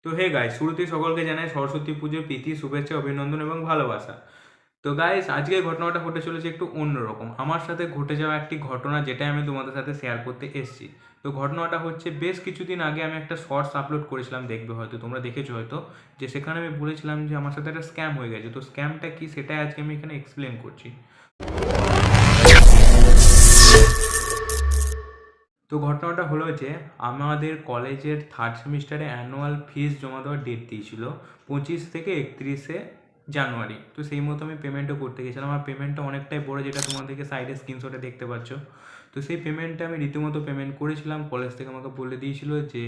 তো hey guys, শুরুতেই সকলকে জানাই সরস্বতী পুজোর প্রীতি, শুভেচ্ছা, অভিনন্দন এবং ভালোবাসা। তো গাইস, আজকে ঘটনাটা ঘটে চলেছে একটু অন্যরকম। আমার সাথে ঘটে যাওয়া একটি ঘটনা, যেটা আমি তোমাদের সাথে শেয়ার করতে এসেছি। তো ঘটনাটা হচ্ছে, বেশ কিছুদিন আগে আমি একটা শর্টস আপলোড করেছিলাম, দেখবে হয়তো, তোমরা দেখেছো হয়তো, যে সেখানে আমি বলেছিলাম যে আমার সাথে একটা স্ক্যাম হয়ে গেছে। তো স্ক্যামটা কি, সেটাই আজকে আমি এখানে এক্সপ্লেন করছি। তো ঘটনাটা হলো যে, আমাদের কলেজের থার্ড সেমিস্টারে অ্যানুয়াল ফিস জমা দেওয়ার ডেট দিয়েছিল 25 থেকে 31 জানুয়ারি। তো সেই মতো আমি পেমেন্টও করতে গেছিলাম। আমার পেমেন্টটা অনেকটাই বড়, যেটা তোমাদেরকে সাইডে স্ক্রিনশটে দেখতে পাচ্ছ। তো সেই পেমেন্টটা আমি রীতিমতো পেমেন্ট করেছিলাম। কলেজ থেকে আমাকে বলে দিয়েছিল যে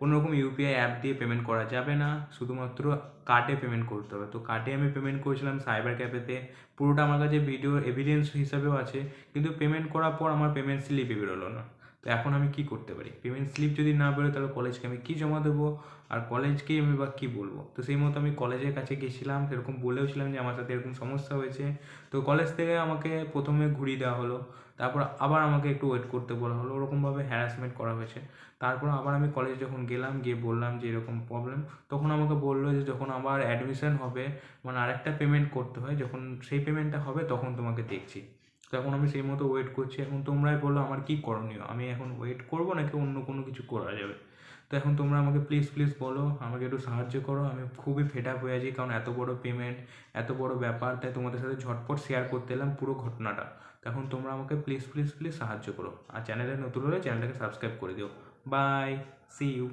কোনো রকম ইউপিআই অ্যাপ দিয়ে পেমেন্ট করা যাবে না, শুধুমাত্র কার্ডে পেমেন্ট করতে হবে। তো কার্ডে আমি পেমেন্ট করেছিলাম সাইবার ক্যাফেতে। পুরোটা আমার কাছে ভিডিও এভিডেন্স হিসাবেও আছে, কিন্তু পেমেন্ট করার পর আমার পেমেন্ট স্লিপই বেরোলো না। তো এখন আমি কি করতে পারি? পেমেন্ট স্লিপ যদি না বেরোয়, তাহলে কলেজকে আমি কী জমা দেবো? আর কলেজকে আমি বা কী বলবো? তো সেই মতো আমি কলেজের কাছে গেছিলাম, সেরকম বলেওছিলাম যে আমার সাথে এরকম সমস্যা হয়েছে। তো কলেজ থেকে আমাকে প্রথমে ঘুরিয়ে দেওয়া হলো, তারপর আবার আমাকে একটু ওয়েট করতে বলা হলো, ওরকমভাবে হ্যারাসমেন্ট করা হয়েছে। তারপর আবার আমি কলেজে যখন গেলাম, গিয়ে বললাম যে এরকম প্রবলেম, তখন আমাকে বললো যে যখন আবার অ্যাডমিশন হবে, মানে আরেকটা পেমেন্ট করতে হয়, যখন সেই পেমেন্টটা হবে তখন তোমাকে দেখছি। তো এখন আমি সেই মতো ওয়েট করছি। এখন তোমরাই বলো আমার কী করণীয়? আমি এখন ওয়েট করবো নাকি অন্য কোনো কিছু করা যাবে? তো এখন তোমরা আমাকে প্লিজ প্লিজ বলো, আমাকে একটু সাহায্য করো। আমি খুবই ফেড আপ হয়ে আছি, কারণ এত বড় পেমেন্ট, এত বড় ব্যাপার, তাই তোমাদের সাথে ঝটপট শেয়ার করতে এলাম পুরো ঘটনাটা। তো এখন তোমরা আমাকে প্লিজ প্লিজ প্লিজ সাহায্য করো। আর চ্যানেলে নতুন হলে চ্যানেলটাকে সাবস্ক্রাইব করে দিও। Bye, see you.